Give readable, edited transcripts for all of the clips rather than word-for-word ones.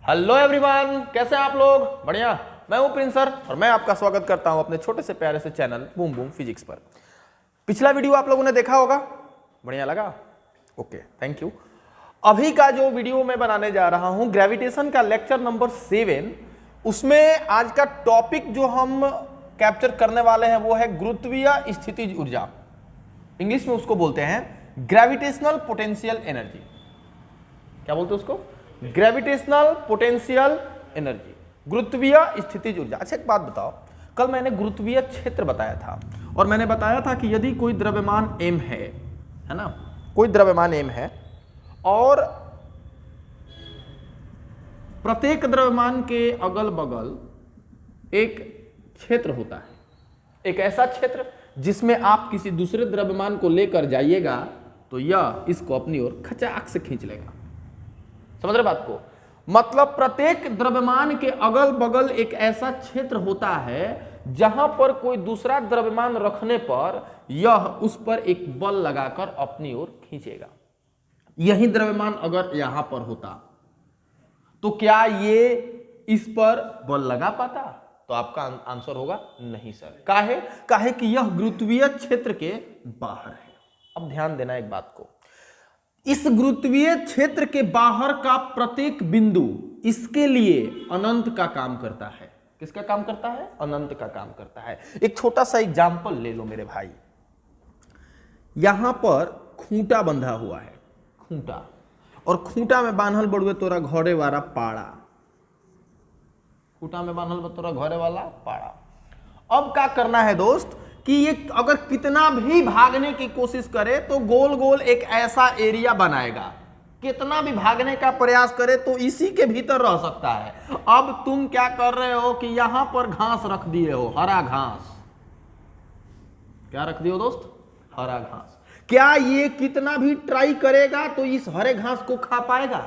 Hello everyone, कैसे हैं आप लोग? बढ़िया। मैं हूं प्रिंस सर और मैं आपका स्वागत करता हूं अपने छोटे से प्यारे से चैनल बूम बूम फिजिक्स पर। पिछला वीडियो आप लोगों ने देखा होगा, बढ़िया लगा? Okay, thank you. अभी का जो वीडियो मैं बनाने जा रहा हूं ग्रेविटेशन का लेक्चर नंबर 7, उसमें आज का टॉपिक जो हम कैप्चर करने वाले हैं वो है गुरुत्वीय स्थितिज ऊर्जा। इंग्लिश में उसको बोलते हैं ग्रेविटेशनल पोटेंशियल एनर्जी। क्या बोलते हैं उसको? ग्रेविटेशनल पोटेंशियल एनर्जी, गुरुत्वीय स्थितिज ऊर्जा। अच्छा एक बात बताओ, कल मैंने गुरुत्वीय क्षेत्र बताया था और मैंने बताया था कि यदि कोई द्रव्यमान m है ना, कोई द्रव्यमान m है और प्रत्येक द्रव्यमान के अगल बगल एक क्षेत्र होता है, एक ऐसा क्षेत्र जिसमें आप किसी दूसरे द्रव्यमान को लेकर जाइएगा तो यह इसको अपनी ओर खचाक से खींच लेगा। समझ रहे बात को? मतलब प्रत्येक द्रव्यमान के अगल बगल एक ऐसा क्षेत्र होता है जहां पर कोई दूसरा द्रव्यमान रखने पर यह उस पर एक बल लगाकर अपनी ओर खींचेगा। यही द्रव्यमान अगर यहां पर होता तो क्या ये इस पर बल लगा पाता? तो आपका आंसर होगा नहीं सर। काहे कि यह गुरुत्वीय क्षेत्र के बाहर है। अब ध्यान देना एक बात को, इस गुरुत्वीय क्षेत्र के बाहर का प्रत्येक बिंदु इसके लिए अनंत का काम करता है। किसका काम करता है? अनंत का काम करता है। एक छोटा सा एग्जाम्पल ले लो मेरे भाई। यहां पर खूंटा बंधा हुआ है, खूंटा, और खूंटा में बांधल बड़ुए तोरा घोड़े वाला पाड़ा, खूंटा में बांधल तोरा घोड़े वाला पाड़ा। अब क्या करना है दोस्त कि ये अगर कितना भी भागने की कोशिश करे तो गोल गोल एक ऐसा एरिया बनाएगा। कितना भी भागने का प्रयास करे तो इसी के भीतर रह सकता है। अब तुम क्या कर रहे हो कि यहां पर घास रख दिए हो, हरा घास। क्या रख दिए हो दोस्त? हरा घास। क्या ये कितना भी ट्राई करेगा तो इस हरे घास को खा पाएगा?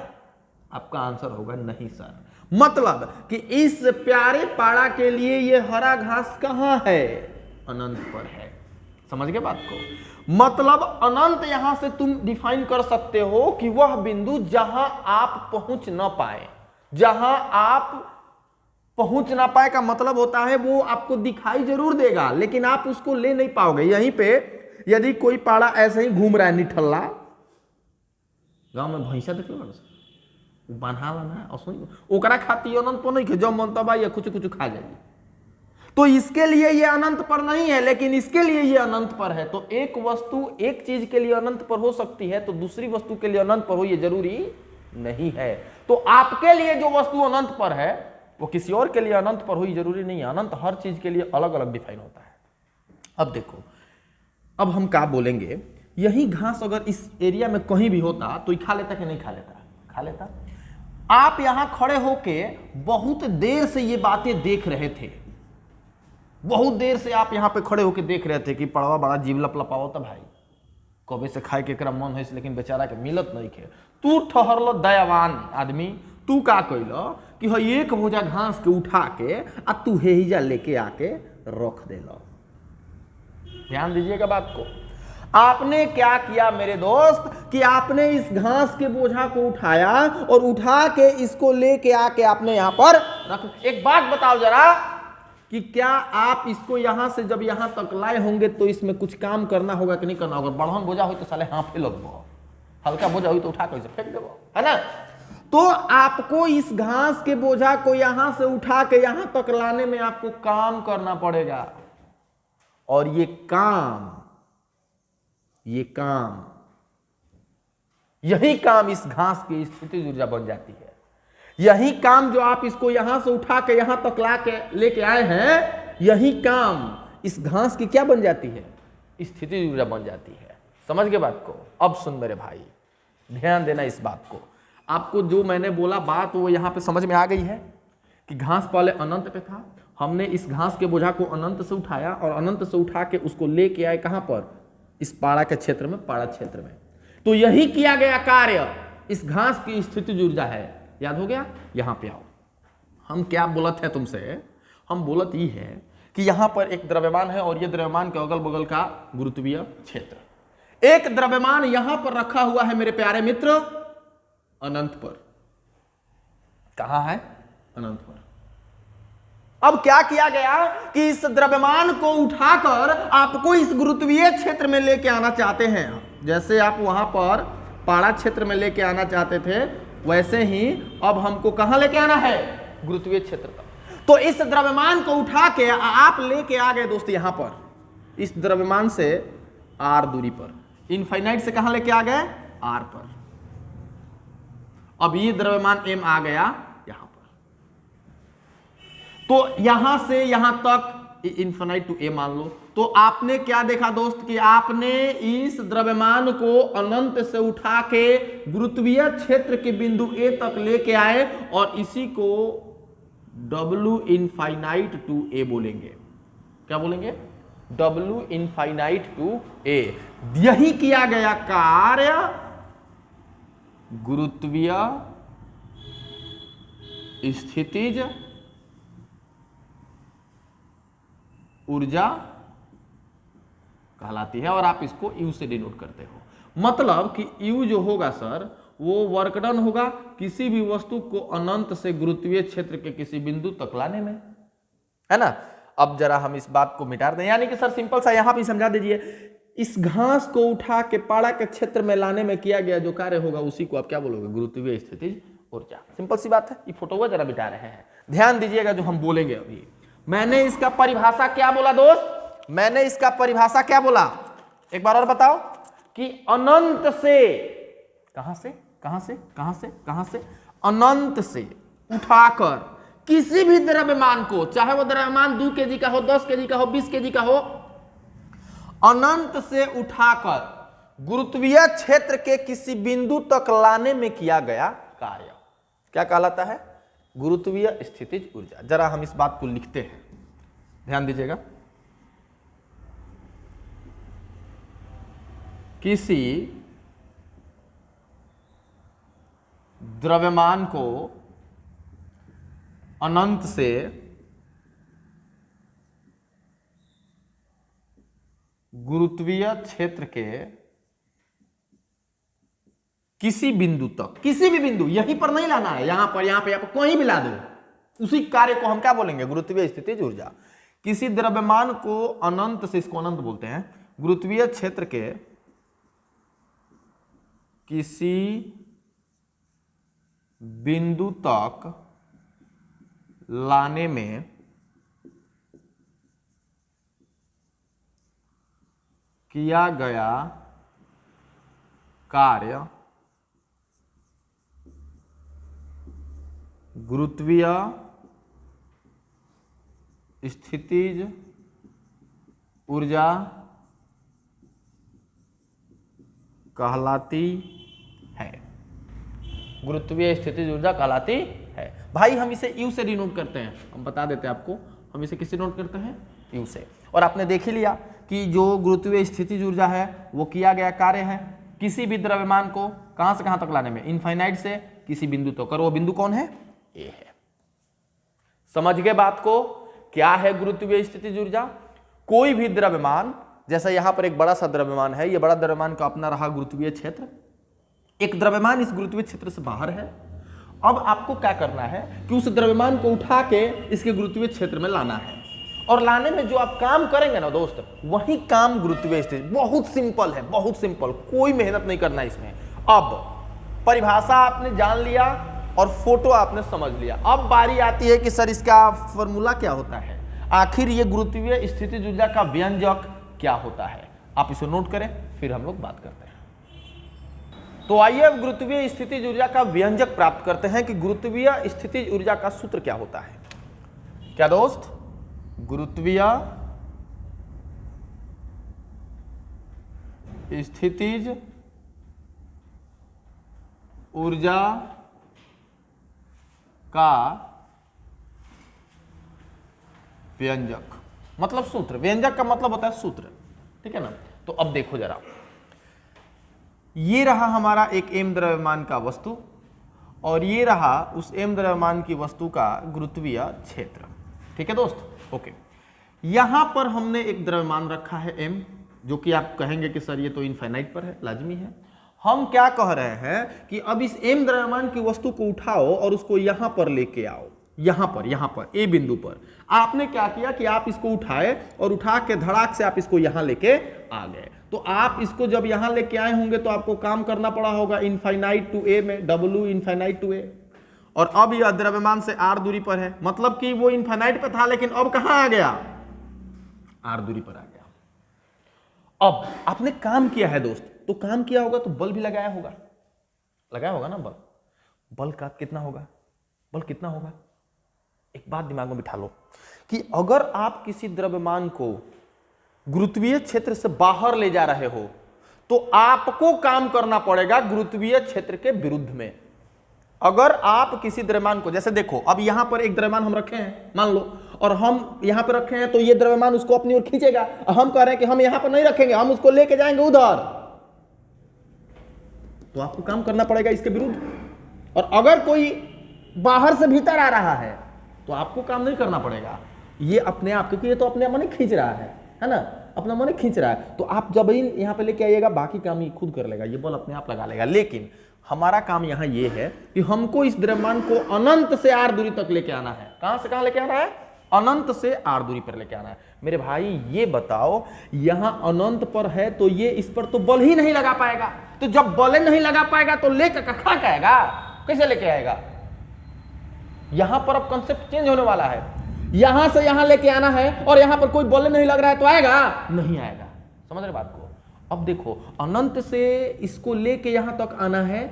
आपका आंसर होगा नहीं सर। मतलब कि इस प्यारे पाड़ा के लिए ये हरा घास कहां है? अनंत पर है। समझ गए बात को? मतलब अनंत यहां से तुम डिफाइन कर सकते हो कि वह बिंदु जहां आप पहुंच ना पाए, जहां आप पहुंच ना पाए का मतलब होता है वो आपको दिखाई जरूर देगा लेकिन आप उसको ले नहीं पाओगे। यहीं पे यदि कोई पाड़ा ऐसे ही घूम रहा है निठल्ला, गांव में भैंसा देख लो बान्हाला ना ओकरा खाती अनंत पर नहीं खे, जब मन तब या कुछ कुछ खा जाएगी, तो इसके लिए ये अनंत पर नहीं है लेकिन इसके लिए ये अनंत पर है। तो एक वस्तु एक चीज के लिए अनंत पर हो सकती है तो दूसरी वस्तु के लिए अनंत पर हो ये जरूरी नहीं है। तो आपके लिए जो वस्तु अनंत पर है वो किसी और के लिए अनंत पर हो ये जरूरी नहीं है। अनंत हर चीज के लिए अलग अलग डिफाइन होता है। अब देखो, अब हम क्या बोलेंगे, यही घास अगर इस एरिया में कहीं भी होता तो खा लेता कि नहीं खा लेता? खा लेता। आप यहां खड़े होके बहुत देर से ये बातें देख रहे थे, बहुत देर से आप यहां पे खड़े होके देख रहे थे कि पड़वा बड़ा जीव लपलपाओ था भाई, कबे से खाए के एकरा मन है लेकिन बेचारा के मिलत नहीं खे। तू ठहरलो दयावान आदमी, तू का कइलो कि ह एक बोझा घास के उठा के आ तू हेहिजा लेके आके रख देलो। ध्यान दीजिएगा बात को। आपने क्या किया मेरे दोस्त कि आपने इस घास के बोझा को उठाया और उठा के इसको लेके आके आपने यहां पर रख। एक बात बताओ जरा कि क्या आप इसको यहां से जब यहां तक लाए होंगे तो इसमें कुछ काम करना होगा कि नहीं करना होगा? बढ़न बोझा हो तो साले हाथ लगबो, हल्का बोझा हो तो उठा कर फेंक देबो, है ना? तो आपको इस घास के बोझा को यहां से उठा के यहां तक लाने में आपको काम करना पड़ेगा और ये काम यही काम इस घास की स्थितिज ऊर्जा बन जाती है। यही काम जो आप इसको यहां से उठा के यहां तक ला के लेके आए हैं, यही काम इस घास की क्या बन जाती है? स्थितिज ऊर्जा बन जाती है। समझ गए बात को? अब सुन मेरे भाई, ध्यान देना इस बात को। आपको जो मैंने बोला बात वो यहां पे समझ में आ गई है कि घास पहले अनंत पे था, हमने इस घास के बोझा को अनंत से उठाया और अनंत से उठा के उसको लेके आए कहां पर? इस पाड़ा के क्षेत्र में, पाड़ा क्षेत्र में। तो यही किया गया कार्य इस घास की स्थितिज ऊर्जा है। याद हो गया? यहां पे आओ। हम क्या बोलत है तुमसे? हम बोलत ये है कि यहां पर एक द्रव्यमान है और ये द्रव्यमान के अगल बगल का गुरुत्वीय क्षेत्र। एक द्रव्यमान यहां पर रखा हुआ है मेरे प्यारे मित्र अनंत पर। कहां है? अनंत पर। अब क्या किया गया कि इस द्रव्यमान को उठाकर आपको इस गुरुत्वीय क्षेत्र में लेके आना चाहते हैं। जैसे आप वहां पर पाड़ा क्षेत्र में लेके आना चाहते थे, वैसे ही अब हमको कहां लेके आना है? गुरुत्वीय क्षेत्र पर। तो इस द्रव्यमान को उठा के आप लेके आ गए दोस्त यहां पर, इस द्रव्यमान से r दूरी पर, इनफाइनाइट से कहां लेके आ गए? r पर। अब ये द्रव्यमान m आ गया यहां पर, तो यहां से यहां तक इनफाइनाइट टू a मान लो। तो आपने क्या देखा दोस्त कि आपने इस द्रव्यमान को अनंत से उठा के गुरुत्वीय क्षेत्र के बिंदु a तक लेके आए और इसी को w इनफाइनाइट टू a बोलेंगे। क्या बोलेंगे? w infinite to a। यही किया गया कार्य गुरुत्वीय स्थितिज ऊर्जा कहलाती है और आप इसको U से डिनोट करते हो। मतलब कि U जो होगा सर वो वर्क डन होगा किसी भी वस्तु को अनंत से गुरुत्वीय क्षेत्र के किसी बिंदु तक लाने में, है ना। अब जरा हम इस बात को मिटा दें, यानी कि सर सिंपल सा यहां पे समझा दीजिए, इस घास को उठा के पाड़ा के क्षेत्र में लाने में किया गया जो कार्य होगा उसी को आप क्या बोलोगे? गुरुत्वीय स्थितिज ऊर्जा। सिंपल सी बात है। ये फोटो जरा मिटा रहे हैं, ध्यान दीजिएगा जो हम बोलेंगे अभी। मैंने इसका परिभाषा क्या बोला दोस्त? मैंने इसका परिभाषा क्या बोला? एक बार और बताओ कि अनंत से कहां से कहां से कहां से कहां से? अनंत से उठाकर किसी भी द्रव्यमान को, चाहे वो द्रव्यमान 2 kg का हो, 10 kg का हो, 20 kg का हो, अनंत से उठाकर गुरुत्वीय क्षेत्र के किसी बिंदु तक लाने में किया गया कार्य क्या कहलाता है? गुरुत्वीय स्थितिज ऊर्जा। जरा हम इस बात को लिखते हैं, ध्यान दीजिएगा। किसी द्रव्यमान को अनंत से गुरुत्वीय क्षेत्र के किसी बिंदु तक, किसी भी बिंदु, यहीं पर नहीं लाना है, यहां पर, यहां पे, यहां पर, कहीं भी ला दो, उसी कार्य को हम क्या बोलेंगे? गुरुत्वीय स्थितिज ऊर्जा। किसी द्रव्यमान को अनंत से, इसको अनंत बोलते हैं, गुरुत्वीय क्षेत्र के किसी बिंदु तक लाने में किया गया कार्य गुरुत्वीय स्थितिज ऊर्जा कहलाती है। गुरुत्वीय स्थितिज ऊर्जा कहलाती है। भाई हम इसे U से डिनोट करते हैं, हम बता देते हैं आपको, हम इसे किससे नोट करते हैं? U से। और आपने देख ही लिया कि जो गुरुत्वीय स्थितिज ऊर्जा है वो किया गया कार्य है किसी भी द्रव्यमान को कहां से कहां तक लाने में? इनफाइनाइट से किसी बिंदु तक। और वो बिंदु कौन है? A है। समझ गए बात को? क्या है गुरुत्वीय स्थितिज ऊर्जा? कोई भी द्रव्यमान, जैसा यहां पर एक बड़ा सा द्रव्यमान है, ये बड़ा द्रव्यमान का अपना रहा गुरुत्वीय क्षेत्र, एक द्रव्यमान इस गुरुत्वीय क्षेत्र से बाहर है। अब आपको क्या करना है कि उस द्रव्यमान को उठा के इसके गुरुत्वीय क्षेत्र में लाना है, और लाने में जो आप काम करेंगे ना दोस्त, वही काम गुरुत्वीय स्थिति। बहुत सिंपल है, बहुत सिंपल, कोई मेहनत नहीं करना इसमें। अब परिभाषा आपने जान लिया और फोटो आपने समझ लिया। अब बारी आती है कि सर इसका फॉर्मूला क्या होता है, आखिर ये गुरुत्वीय स्थितिज ऊर्जा का व्यंजक क्या होता है। आप इसे नोट करें, फिर हम लोग बात करते हैं। तो आइए अब गुरुत्वीय स्थितिज ऊर्जा का व्यंजक प्राप्त करते हैं कि गुरुत्वीय स्थितिज ऊर्जा का सूत्र क्या होता है। क्या दोस्त? गुरुत्वीय स्थितिज ऊर्जा का व्यंजक मतलब सूत्र। व्यंजक का मतलब होता है सूत्र, ठीक है ना। तो अब देखो जरा, ये रहा हमारा एक m द्रव्यमान का वस्तु और ये रहा उस m द्रव्यमान की वस्तु का गुरुत्वीय क्षेत्र, ठीक है दोस्त। ओके, यहां पर हमने एक द्रव्यमान रखा है m, जो कि आप कहेंगे कि सर ये तो इनफाइनाइट पर है, लाजमी है। हम क्या कह रहे हैं कि अब इस m द्रव्यमान की वस्तु को उठाओ और उसको यहां पर लेके आओ, यहां पर ए बिंदु पर। आपने क्या किया कि आप इसको उठाए और उठा के धड़ाक से आप इसको यहां लेके आ गए। तो आप इसको जब यहां लेके आए होंगे तो आपको काम करना पड़ा होगा इनफाइनाइट टू ए में, W इनफाइनाइट टू ए। और अब यह द्रव्यमान से r दूरी पर है, मतलब कि वो इनफाइनाइट पे था लेकिन अब कहां आ गया, r दूरी पर आ गया। अब आपने काम किया है दोस्त, तो काम किया होगा तो बल भी लगाया होगा ना बल। बल का कितना होगा, बल कितना होगा? एक बात दिमाग में बिठा लो कि अगर आप किसी द्रव्यमान को गुरुत्वीय क्षेत्र से बाहर ले जा रहे हो तो आपको काम करना पड़ेगा गुरुत्वीय क्षेत्र के विरुद्ध में। अगर आप किसी द्रव्यमान को, जैसे देखो अब यहां पर एक द्रव्यमान हम रखे हैं मान लो, और हम यहां पर रखे हैं तो ये द्रव्यमान उसको अपनी ओर खींचेगा। हम कह रहे हैं कि हम यहां पर नहीं रखेंगे, हम उसको लेके जाएंगे उधर, तो आपको काम करना पड़ेगा इसके विरुद्ध। और अगर कोई बाहर से भीतर आ रहा है तो आपको काम नहीं करना पड़ेगा, ये अपने आप, क्योंकि ये तो अपने मन खींच रहा है ना, अपना मन खींच रहा है। तो आप जब ही यहां पे लेके आइएगा बाकी काम ये खुद कर लेगा, ये बल अपने आप लगा लेगा। लेकिन हमारा काम यहां ये है कि हमको इस द्रव्यमान को अनंत से r दूरी तक लेके आना है। कहां से कहां लेके आना है? अनंत से r दूरी पर लेके आना है। मेरे भाई ये बताओ, यहां अनंत पर है तो ये इस पर तो बल ही नहीं लगा पाएगा। तो जब बल नहीं लगा पाएगा तो लेकर कहां आएगा, कैसे लेके आएगा? यहां पर अब कंसेप्ट चेंज होने वाला है। यहां से यहां लेके आना है और यहां पर कोई बल नहीं लग रहा है तो आएगा? नहीं आएगा। समझ रहे बात को? अब देखो, अनंत से इसको लेके यहां तक आना है,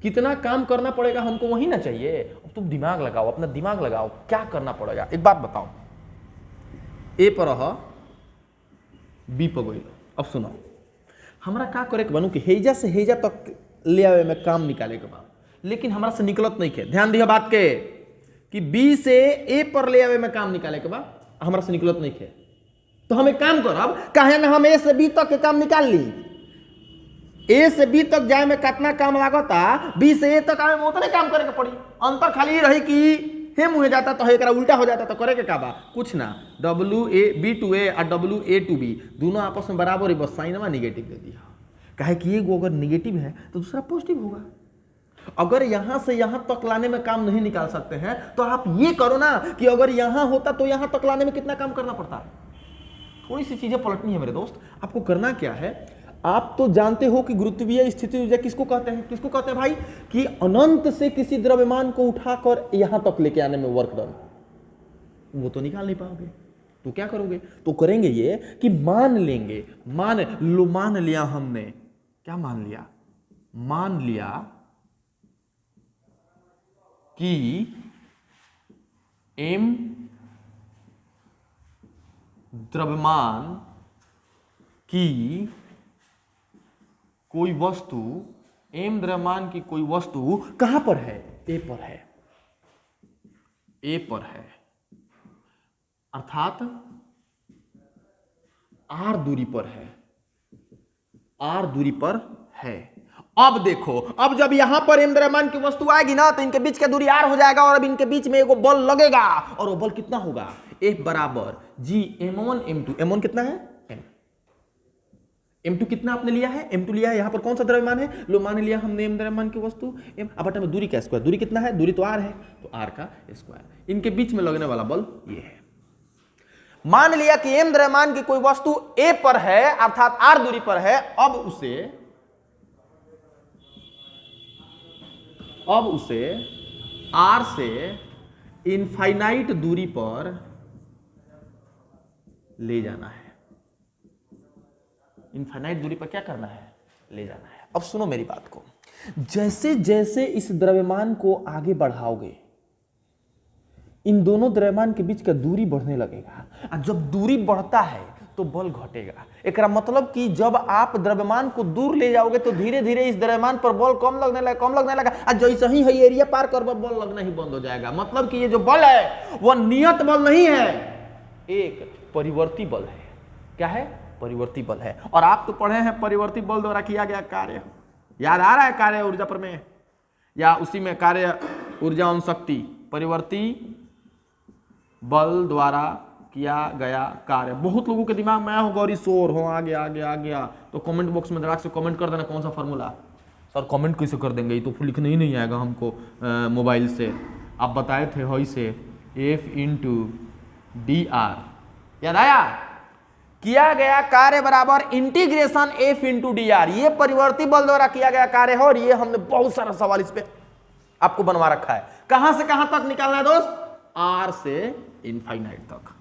कितना काम करना पड़ेगा हमको, वही ना चाहिए। अब तुम दिमाग लगाओ, अपना दिमाग लगाओ, क्या करना पड़ेगा। एक बात बताओ, ए पर रह, बी पर गई। अब सुनो, हमारा क्या करे के बनू कि हेजा से हेजा तक ले आवे में काम निकाले के बाद, लेकिन हमारा से निकलत नहीं के। ध्यान दिया बात के कि बी से ए पर ले आवे में काम निकाले के बाद हमारा से निकलत नहीं के। तो हम एक काम करब, काहे ना हम ए से बी तक के काम निकाल ली। ए से बी तक जाए में कितना काम लागता, बी से ए तक आवे में उतने काम करे के पड़ी। अंतर खाली ये रही कि हे मुहे जाता तो एकरा उल्टा हो जाता, तो करे के का बा, कुछ ना। बी टू ए और ए टू बी दोनों आपस में बराबर है, बस साइनवा निगेटिव दे दिया। काहे कि एक अगर निगेटिव है तो दूसरा पॉजिटिव होगा। अगर यहां से यहां तक लाने में काम नहीं निकाल सकते हैं तो आप ये करो ना कि अगर यहां होता तो यहां तक लाने में कितना काम करना पड़ता। थोड़ी सी चीजें पलटनी है मेरे दोस्त। आपको करना क्या है, आप तो जानते हो कि गुरुत्वीय स्थिति ऊर्जा किसको कहते हैं, किसको कहते हैं भाई, कि अनंत से किसी द्रव्यमान को उठाकर यहां तक लेके आने में वर्क डन। वो तो निकाल नहीं पाओगे, तो क्या करोगे, तो करेंगे ये कि मान लेंगे, मान लिया हमने, क्या मान लिया, मान लिया कि m द्रव्यमान की कोई वस्तु, m द्रव्यमान की कोई वस्तु कहां पर है, ए पर है, ए पर है, अर्थात r दूरी पर है, r दूरी पर है। अब देखो, अब जब यहां पर m द्रव्यमान की वस्तु आएगी ना तो इनके बीच का दूरी r हो जाएगा और अब इनके बीच में एगो बल लगेगा और वो बल कितना होगा, F बराबर G m1 m2। m1 कितना है, m2 कितना आपने लिया है, m2 लिया है। यहां पर कौन सा द्रव्यमान है, लो मान लिया हमने m द्रव्यमान की वस्तु m, अब बटा में दूरी का स्क्वायर, दूरी कितना है, दूरी तो r है तो r का स्क्वायर। इनके बीच में लगने वाला बल ये है। मान लिया कि m द्रव्यमान की कोई वस्तु a पर है अर्थात r दूरी पर है। अब उसे r से इनफाइनाइट दूरी पर ले जाना है। इनफाइनाइट दूरी पर क्या करना है, ले जाना है। अब सुनो मेरी बात को, जैसे जैसे इस द्रव्यमान को आगे बढ़ाओगे इन दोनों द्रव्यमान के बीच का दूरी बढ़ने लगेगा और जब दूरी बढ़ता है तो बल घटेगा। एक मतलब कि जब आप द्रव्यमान को दूर ले जाओगे तो धीरे धीरे इस द्रव्यमान पर बल कम लगने लगा और जैसे ही है एरिया पार कर बल लगना ही बंद हो जाएगा। मतलब कि ये जो बल है वह नियत बल नहीं है, एक परिवर्ती बल है। क्या है, परिवर्ती बल है। और आप तो पढ़े हैं परिवर्ती बल द्वारा किया गया कार्य, याद आ रहा है कार्य ऊर्जा प्रमेय, या उसी में कार्य ऊर्जा और शक्ति, परिवर्ती बल द्वारा किया गया कार्य। बहुत लोगों के दिमाग में आया होगा और शोर हो आ गया तो कमेंट बॉक्स में धड़ाक से कमेंट कर देना कौन सा फॉर्मूला। सर कमेंट कैसे कर देंगे, ये तो लिखने ही नहीं आएगा हमको मोबाइल से। आप बताए थे वही से एफ इंटू डी आर, याद आया? किया गया कार्य बराबर integration F into D R, ये परिवर्ती बल द्वारा किया गया कार्य है। और ये हमने बहुत सारा सवाल इस पे आपको बनवा रखा है। कहां से कहां तक निकालना है दोस्त? आर से इनफाइनाइट तक,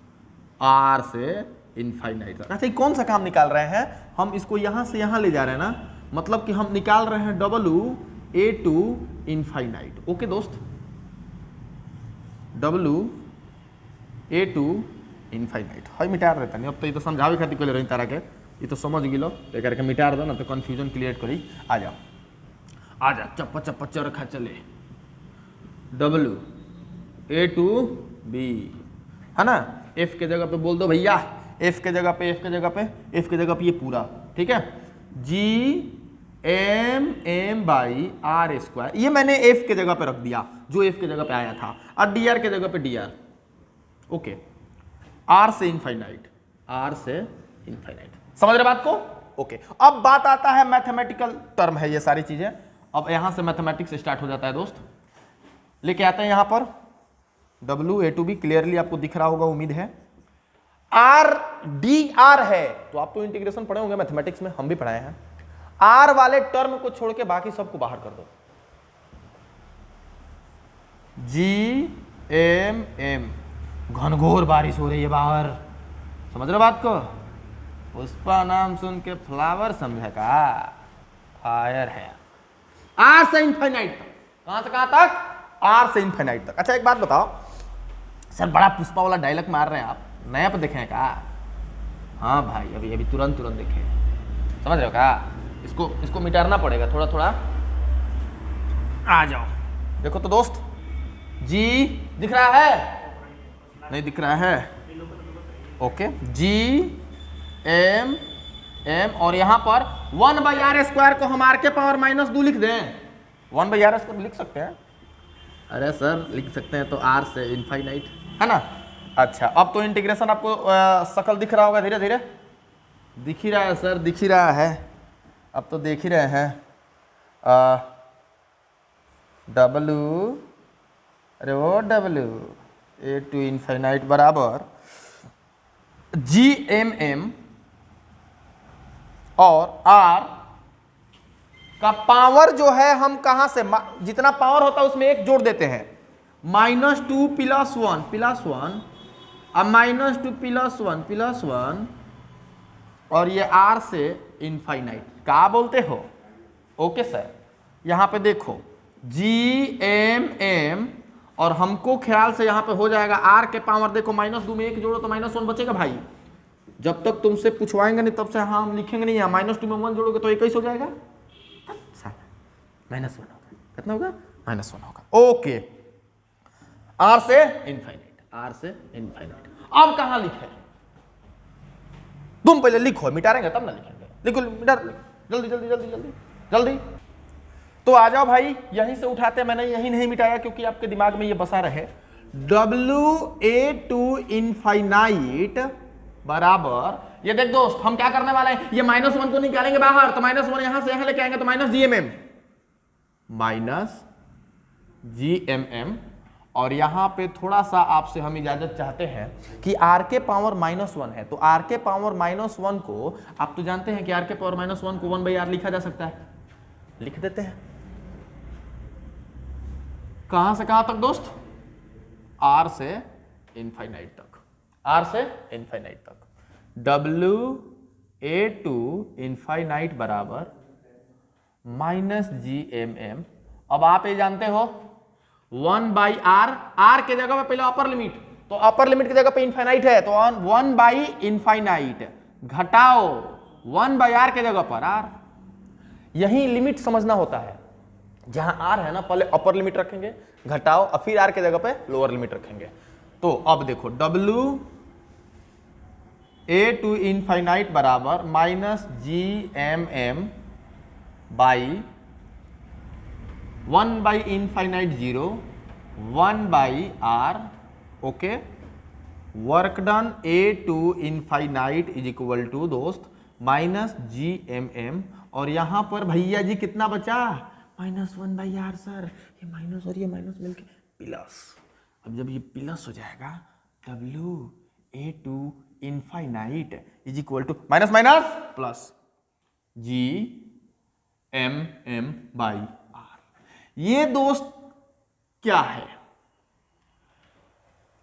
आर से इनफाइनाइट तक। अच्छा, कौन सा काम निकाल रहे हैं हम? इसको यहां से यहां ले जा रहे हैं ना, मतलब कि हम निकाल रहे हैं W A to infinite. Okay दोस्त, डब्ल्यू ए टू इनफाइनाइट है। मिटार रहता नहीं, अब तो ये तो समझावे खातिर कहले रही तारा के, ये तो समझ गिलो, एक करके मिटार दो ना तो कंफ्यूजन क्लियर करी। आ जाओ आ जा, चप्पा चप्पा चरखा चले। डब्ल्यू ए टू बी है ना, एफ के जगह पे बोल दो भैया, एफ के जगह पे, एफ के जगह पे, एफ के जगह पे ये पूरा, ठीक है। G M M by R square, ये मैंने एफ के जगह पे रख दिया जो एफ के जगह पे आया था, और डी आर के जगह पे डी आर। ओके, आर से इनफाइनाइट, आर से इनफाइनाइट, समझ रहे बात को? ओके, अब बात आता है मैथमेटिकल टर्म है ये सारी चीजें। अब यहां से मैथमेटिक्स स्टार्ट हो जाता है दोस्त। लेके आते हैं यहां पर W A to B, clearly आपको दिख रहा होगा उम्मीद है। आर डी आर है, तो आप तो इंटीग्रेशन पढ़े होंगे मैथमेटिक्स में, हम भी पढ़ाए हैं। आर वाले टर्म को छोड़ के बाकी सबको बाहर कर दो। जी एम एम, घनघोर बारिश हो रही है बाहर, समझ रहे बात को? पुष्पा नाम सुन के फ्लावर समझा का? फायर है। आर से इनफाइनाइट तक, कहां से कहां तक? आर से इनफाइनाइट तक। अच्छा एक बात बताओ सर, बड़ा पुष्पा वाला डायलॉग मार रहे हैं आप, नया पे देखे का? हाँ भाई, अभी अभी तुरंत तुरंत देखे, समझ रहे हो का? इसको मिटाना पड़ेगा थोड़ा थोड़ा। आ जाओ, देखो तो दोस्त, जी दिख रहा है? नहीं दिख रहा है? ओके, जी एम एम, और यहां पर 1 बाई आर स्क्वायर को हम आर के पावर माइनस 2 लिख दें। 1 बाई आर स्क्वायर लिख सकते हैं? अरे सर लिख सकते हैं, तो आर से इनफाइनाइट है ना। अच्छा, अब तो इंटीग्रेशन आपको शकल दिख रहा होगा, धीरे धीरे दिख ही रहा है सर, दिख ही रहा है, अब तो देख ही रहे हैं। डब्ल्यू, अरे वो डब्ल्यू ए टू इनफाइनाइट बराबर जी एम एम और आर का पावर जो है हम कहां से, जितना पावर होता है उसमें एक जोड़ देते हैं, -2 + 1 + 1, अब -2 + 1 + 1, और ये आर से इनफाइनाइट। क्या बोलते हो? ओके सर, यहां पे देखो जी एम एम, और हमको ख्याल से यहां पे हो जाएगा आर के पावर, देखो -2 में एक जोड़ो तो -1 बचेगा भाई। जब तक तुमसे पूछवाएंगे नहीं तब से हाँ हम लिखेंगे नहीं, -2 में 1 जोड़ोगे तो 21 हो जाएगा, -1 होगा। कितना होगा? -1 होगा। ओके, आर से इनफाइनाइट, आर से इनफाइनाइट। अब कहां लिखे? तुम पहले लिखो, मिटाएंगे तब ना लिखेंगे। लिखो, मिटा, जल्दी जल्दी जल्दी जल्दी जल्दी। तो आ जाओ भाई, यहीं से उठाते। मैंने यहीं नहीं मिटाया क्योंकि आपके दिमाग में ये बसा रहे। डब्ल्यू ए टू इनफाइनाइट बराबर, ये देख दोस्त, हम क्या करने वाले हैं, ये -1 को निकालेंगे बाहर, तो -1 यहां से यहां लेके आएंगे, तो -GMM, -GMM। और यहां पे थोड़ा सा आपसे हम इजाजत चाहते हैं कि आर के पावर -1 है, तो आर के पावर -1 को आप तो जानते हैं कि आर के पावर -1 को 1 बाई आर लिखा जा सकता है, लिख देते हैं। कहां से कहां तक दोस्त? आर से इनफाइनाइट तक, आर से इनफाइनाइट तक। डब्ल्यू ए टू इनफाइनाइट बराबर -GMM। अब आप ये जानते हो 1 बाई आर, आर के जगह पे पहले अपर लिमिट, तो अपर लिमिट की जगह पे इनफाइनाइट है, तो 1 बाई इनफाइनाइट घटाओ 1 बाई आर के जगह पर आर। यही लिमिट समझना होता है, जहां आर है ना पहले अपर लिमिट रखेंगे, घटाओ, और फिर आर के जगह पे लोअर लिमिट rखेंगे। तो अब देखो डब्ल्यू ए टू इनफाइनाइट बराबर -GMM by 1 by infinite 0, 1 by R. Okay, work done A to infinite is equal to दोस्त -GMM, और यहां पर भैया जी कितना बचा, -1/r सर, ये माइनस और ये माइनस मिलके प्लस। अब जब ये प्लस हो जाएगा WA2 infinite is equal to minus minus plus GMM/r। ये दोस्त क्या है,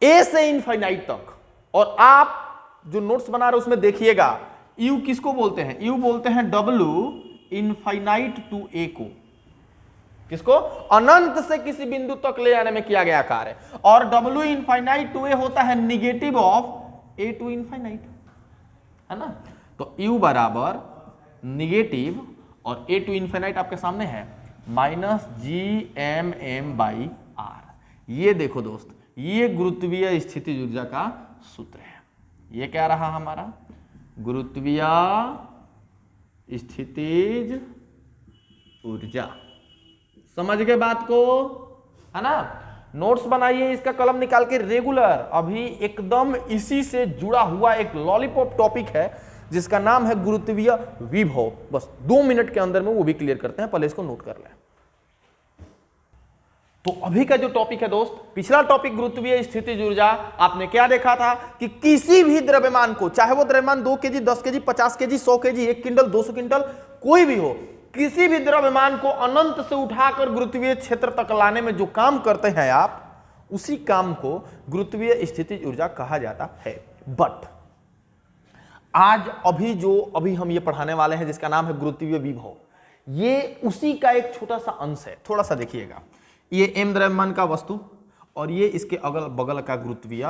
ए से इनफाइनाइट तक। और आप जो नोट्स बना रहे हो उसमें देखिएगा, यू किसको बोलते हैं, यू बोलते हैं W इनफाइनाइट टू ए को, किसको, अनंत से किसी बिंदु तक ले जाने में किया गया कार्य। और W इनफाइनाइट टू ए होता है negative of A to infinite, है ना। तो U बराबर निगेटिव और A टू इनफाइनाइट आपके सामने है -GMM/r। ये देखो दोस्त, ये गुरुत्वीय स्थितिज ऊर्जा का सूत्र है। ये क्या रहा हमारा, गुरुत्वीय स्थितिज ऊर्जा। समझ गए बात को, है ना। नोट्स बनाइए, इसका कलम निकाल के रेगुलर। अभी एकदम इसी से जुड़ा हुआ एक लॉलीपॉप टॉपिक है जिसका नाम है गुरुत्वीय विभव। बस 2 मिनट के अंदर में वो भी क्लियर करते हैं, पहले इसको नोट कर लें। तो अभी का जो टॉपिक है दोस्त, पिछला टॉपिक गुरुत्वीय स्थितिज ऊर्जा, आपने क्या देखा था कि किसी भी द्रव्यमान को, चाहे वो द्रव्यमान 2 KG, 10 KG, 50 KG, 100 KG, 1 quintal, 200 quintal, कोई भी हो, किसी भी द्रव्यमान को अनंत से उठाकर गुरुत्वीय क्षेत्र तक लाने में जो काम करते हैं आप, उसी काम को गुरुत्वीय स्थितिज ऊर्जा कहा जाता है। बट आज अभी हम ये पढ़ाने वाले हैं जिसका नाम है गुरुत्वीय विभव, ये उसी का एक छोटा सा अंश है। थोड़ा सा देखिएगा, ये m द्रव्यमान का वस्तु और ये इसके अगल बगल का गुरुत्वीय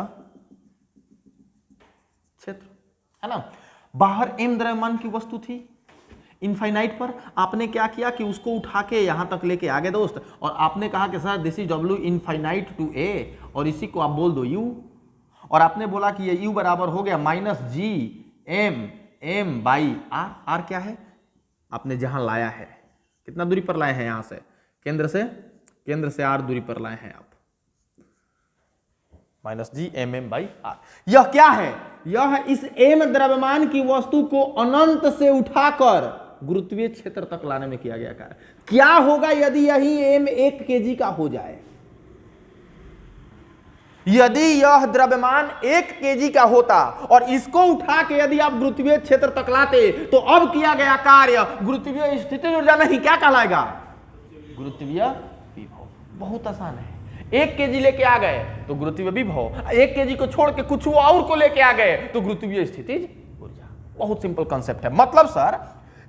क्षेत्र, है ना। बाहर m द्रव्यमान की वस्तु थी इनफाइनाइट पर, आपने क्या किया कि उसको उठा के यहां तक लेके आ गए दोस्त, और आपने कहा कि sir this is W infinite to a, और इसी को आप बोल दो u, और आपने बोला कि ये u बराबर हो गया -GMM/r। r क्या है, आपने जहां लाया है, कितना दूरी पर लाए हैं, यहां से केंद्र से r दूरी पर लाए हैं आप, -GMM/r। यह क्या है, यह इस m द्रव्यमान की वस्तु को अनंत से उठाकर गुरुत्वीय क्षेत्र तक लाने में किया गया कार्य। क्या होगा यदि यही m 1 kg का हो जाए, यदि यह द्रव्यमान 1 kg का होता और इसको उठा के यदि आप गुरुत्वीय क्षेत्र तक लाते, तो अब किया गया कार्य गुरुत्वीय स्थितिज ऊर्जा नहीं, क्या कहलाएगा, गुरुत्वीय विभव। बहुत आसान है। 1 kg लेके आ गए तो गुरुत्वीय विभव, 1 kg को छोड़ के कुछ और को लेके आ गए तो गुरुत्वीय स्थितिज ऊर्जा। बहुत सिंपल कंसेप्ट है। मतलब सर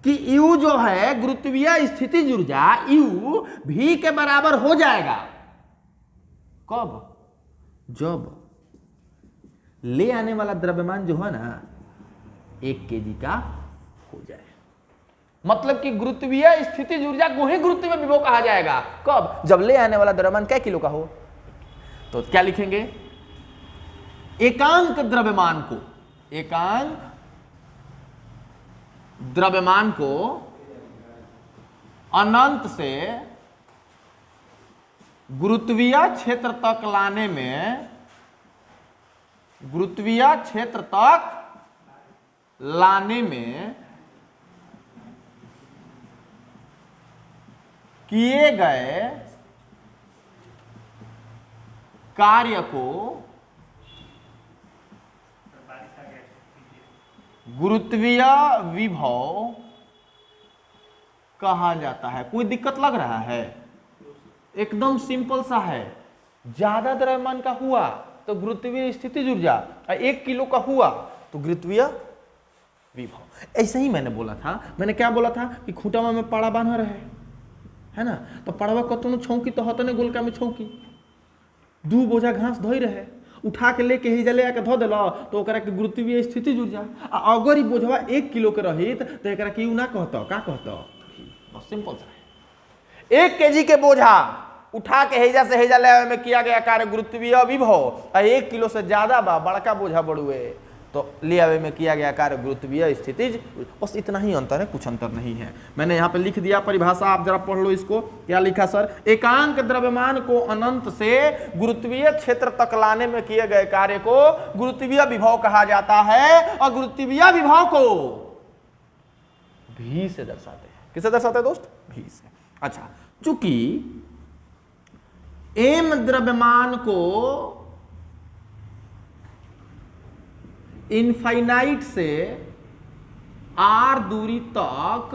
कि U जो है गुरुत्वीय स्थितिज ऊर्जा, U V के बराबर हो जाएगा कब, जब ले आने वाला द्रव्यमान जो है ना 1 kg का हो जाए। मतलब कि गुरुत्वीय स्थितिज ऊर्जा को ही गुरुत्वीय विभव कहा जाएगा कब, जब ले आने वाला द्रव्यमान क्या किलो का हो। तो क्या लिखेंगे, एकांक द्रव्यमान को अनंत से गुरुत्वीय क्षेत्र तक लाने में, किए गए कार्य को गुरुत्वीय विभव कहा जाता है। कोई दिक्कत लग रहा है, एकदम सिंपल सा है। ज्यादा द्रव्यमान का हुआ तो गुरुत्वीय स्थितिज ऊर्जा, 1 किलो का हुआ तो गुरुत्वीय विभव। ऐसे ही मैंने बोला था, मैंने क्या बोला था कि खूंटावा में पाड़ा बांधा रहे, है ना, तो पाड़वा कतनो छौकी तो हतने गोलका में छौकी, 2 बोझा घास धोई रहे, उठा के लेके ही जले आके धो देला तो ओकरा के गुरुत्वीय स्थितिज ऊर्जा। अगर ई बोझवा 1 किलो के रहित तो एकरा के यू ना कहता, का कहता, बस सिंपल सा है। 1 kg के बोझा उठा के हेजा से हेजा ले में किया गया कार्य गुरुत्वीय विभव, 1 किलो से ज्यादा बा बड़का बोझा बड़ुए तो ले आवे में किया गया कार्य गुरुत्वीय स्थितिज। बस इतना ही अंतर है, कुछ अंतर नहीं है। मैंने यहाँ पे लिख दिया परिभाषा, आप जरा पढ़ लो इसको। क्या लिखा सर, एकांक द्रव्यमान को अनंत से गुरुत्वीय क्षेत्र तक लाने में किए गए कार्य को गुरुत्वीय विभव कहा जाता है, और गुरुत्वीय विभव को V से दर्शाते हैं। किससे दर्शाते हैं दोस्त? भी से। अच्छा, चूंकि m द्रव्यमान को इनफाइनाइट से r दूरी तक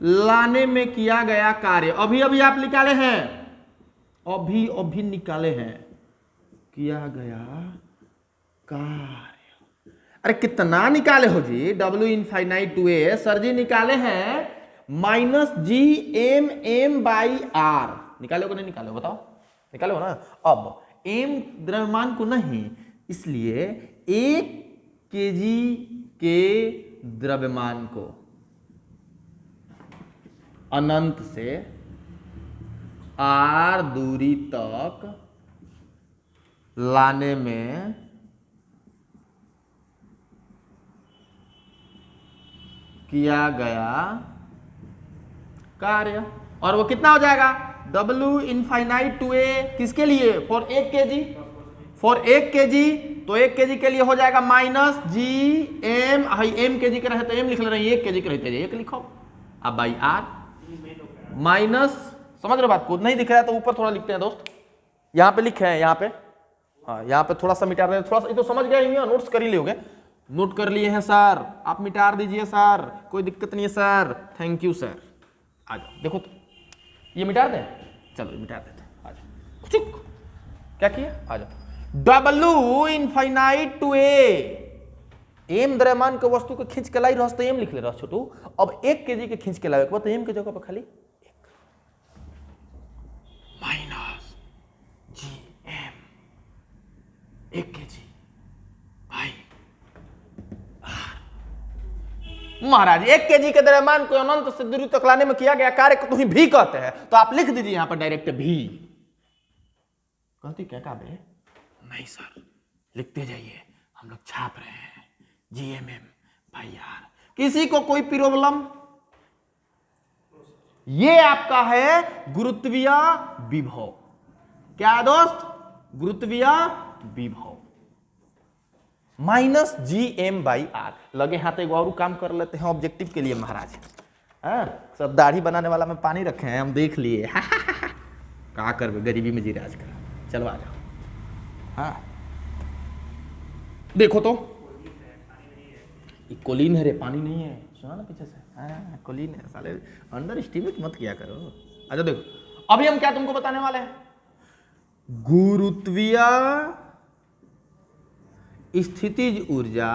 लाने में किया गया कार्य, अभी अभी आप निकाले हैं, अभी अभी निकाले हैं, किया गया कार्य। अरे कितना निकाले हो जी? W infinite to a sir ji निकाले हैं -GM/m/r। निकाले हो नहीं निकाले हो? बताओ, निकाले हो ना? अब m द्रव्यमान को नहीं, इसलिए 1 kg के द्रव्यमान को अनंत से r दूरी तक लाने में किया गया कार्य। और वो कितना हो जाएगा? W इनफाइनाइट टू a किसके लिए? फॉर 1 kg, फॉर 1 kg, तो 1 kg के लिए हो जाएगा -GM, m kg के रहे तो m लिख ले रहे हैं, 1 kg के रहते 1 लिखो, अब बाई r माइनस, समझ रहे बात को? नहीं दिख रहा है तो ऊपर थोड़ा लिखते हैं दोस्त, यहाँ पे लिखे हैं, यहाँ पे, हाँ यहाँ पे थोड़ा सा मिटा रहे हैं, थोड़ा सा, ये तो समझ गए होंगे, नोट्स कर ही लोगे, नोट कर लिए हैं सर, आप मिटा दीजिए सर, कोई दिक्कत नहीं है सर, थैंक यू सर। आ जाओ, देखो तो ये मिटा दें, चलो मिटा देते, आ जाओ, चुप, क्या किया? आ जाओ, W infinite to a, m द्रव्यमान के वस्तु को खींच के लाई रहा तो m लिख ले रहा छोटू। अब 1 kg के खींच के लाए तो m के जगह पर खाली 1 -GM 1 kg भाई महाराज 1 kg के द्रव्यमान को अनंत से दूरी तक लाने में किया गया कार्य को तुम्हें भी कहते हैं, तो आप लिख दीजिए यहां पर डायरेक्ट भी। कहती क्या कहा बे? नहीं सर, लिखते जाइए, हम लोग छाप रहे हैं GMM/r। किसी को कोई प्रॉब्लम? ये आपका है गुरुत्वीय विभव। क्या है दोस्त? गुरुत्वीय विभव -GM/r। लगे हाथ एक और काम कर लेते हैं ऑब्जेक्टिव के लिए महाराज। सब दाढ़ी बनाने वाला में पानी रखे हैं, हम देख लिए। क्या करबे, गरीबी में जीराज कर। चलो आ जाओ। हाँ देखो तो, कोलिन है रे, पानी नहीं है, सुना ना पीछे से। हाँ कोलिन है साले, अंडर एस्टिमेट मत किया करो। अच्छा देखो, अभी हम क्या तुमको बताने वाले हैं? गुरुत्वीय स्थितिज ऊर्जा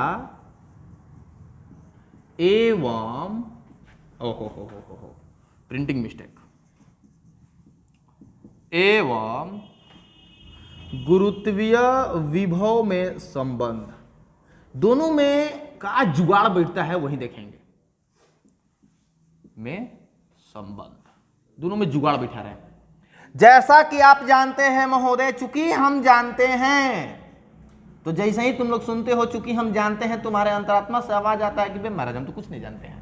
एवं हो प्रिंटिंग मिस्टेक, एवं गुरुत्वीय विभव में संबंध, दोनों में का जुगाड़ बैठता है वही देखेंगे। में संबंध, दोनों में जुगाड़ बैठा रहे। जैसा कि आप जानते हैं महोदय, चूंकि हम जानते हैं, तो जैसे ही तुम लोग सुनते हो चूंकि हम जानते हैं, तुम्हारे अंतरात्मा से आवाज आता है कि बे महाराज हम तो कुछ नहीं जानते हैं,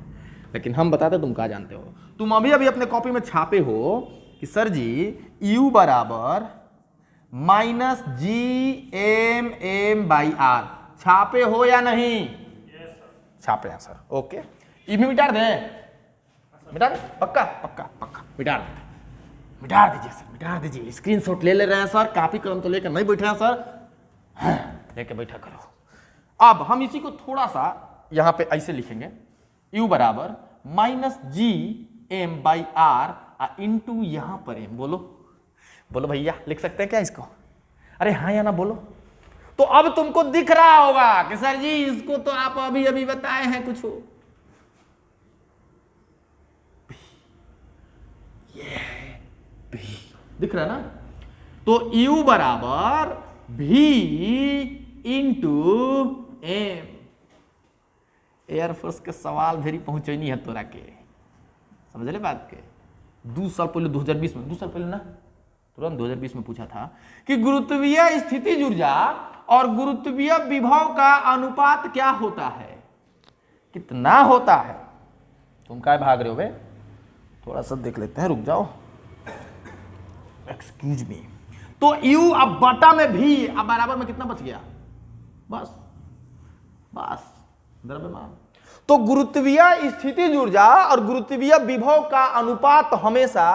लेकिन हम बताते तुम क्या जानते हो। तुम अभी अभी अपने कॉपी में छापे हो कि सर जी U बराबर -GMM/r, छापे हो या नहीं? छापे हैं सर, ओके। ये भी मिटा दें, मिटा दें, पक्का पक्का पक्का मिटा दें, मिटा दीजिए सर, मिटा दीजिए। स्क्रीनशॉट ले रहे हैं सर, कॉपी कलम तो लेकर नहीं बैठे हैं सर, लेके बैठा करो। अब हम इसी को थोड़ा सा यहां पे ऐसे लिखेंगे, U बराबर -GM/r इंटू यहां पर m। बोलो बोलो भैया, लिख सकते हैं क्या इसको? अरे हाँ या ना बोलो। तो अब तुमको दिख रहा होगा कि सर जी इसको तो आप अभी अभी बताए हैं कुछ। ये दिख रहा है ना? तो U बराबर V इंटू M। एयरफोर्स के सवाल भेरी पहुंचे नहीं है तोरा के, समझ ले बात के। 2 साल पहले 2020 में, 2 साल पहले ना, तुरंत 2020 में पूछा था कि गुरुत्वीय स्थितिज ऊर्जा और गुरुत्वीय विभव का अनुपात क्या होता है, कितना होता है। तुम क्या भाग रहे हो बे? थोड़ा सा देख लेते हैं, रुक जाओ, एक्सक्यूज मी। तो U अब बटा में भी, अब बराबर में कितना बच गया? बस बस द्रव्यमान। तो गुरुत्वीय स्थितिज ऊर्जा और गुरुत्वीय विभव का अनुपात हमेशा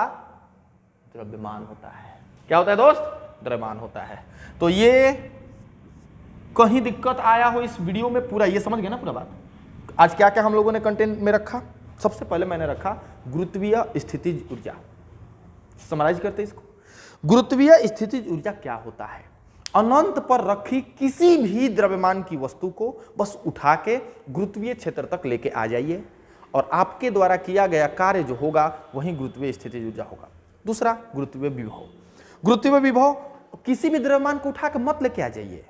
द्रव्यमान होता है। क्या होता है दोस्त? द्रव्यमान होता है। तो ये कहीं दिक्कत आया हो इस वीडियो में, पूरा ये समझ गए ना पूरा बात। आज क्या क्या हम लोगों ने कंटेंट में रखा? सबसे पहले मैंने रखा गुरुत्वीय स्थितिज ऊर्जा। समराइज करते इसको। गुरुत्वीय स्थितिज ऊर्जा क्या होता है? अनंत पर रखी किसी भी द्रव्यमान की वस्तु को बस उठा के गुरुत्वीय क्षेत्र तक लेके आ जाइए और आपके द्वारा किया गया कार्य जो होगा वही गुरुत्वीय स्थितिज ऊर्जा होगा। दूसरा, गुरुत्वीय विभव। गुरुत्वीय विभव किसी भी द्रव्यमान को उठा के मत लेके आ जाइए।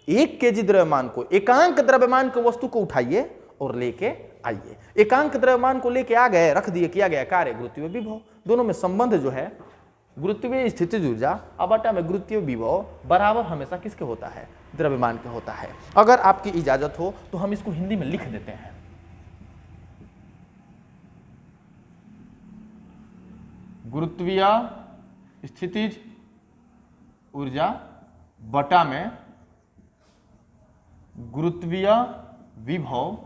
1 केजी द्रव्यमान को, एकांक द्रव्यमान की वस्तु को उठाइए और लेके आइए। एकांक द्रव्यमान को लेके आ गए, रख दिए, किया गया कार्य गुरुत्वीय विभव। दोनों में संबंध जो है गुरुत्वीय स्थितिज ऊर्जा बटा में गुरुत्वीय विभव बराबर हमेशा किसके होता है? द्रव्यमान के होता है। अगर आपकी इजाजत हो तो हम इसको हिंदी में लिख देते हैं। गुरुत्वीय स्थितिज ऊर्जा बटा में गुरुत्वीय विभव,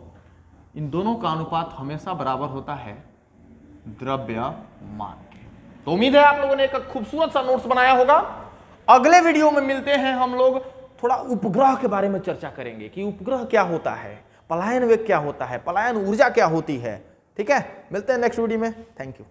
इन दोनों का अनुपात हमेशा बराबर होता है द्रव्यमान के। तो उम्मीद है आप लोगों ने एक खूबसूरत सा नोट्स बनाया होगा। अगले वीडियो में मिलते हैं हम लोग, थोड़ा उपग्रह के बारे में चर्चा करेंगे कि उपग्रह क्या होता है, पलायन वेग क्या होता है, पलायन ऊर्जा क्या होती है। ठीक है, मिलते हैं नेक्स्ट वीडियो में। Thank you.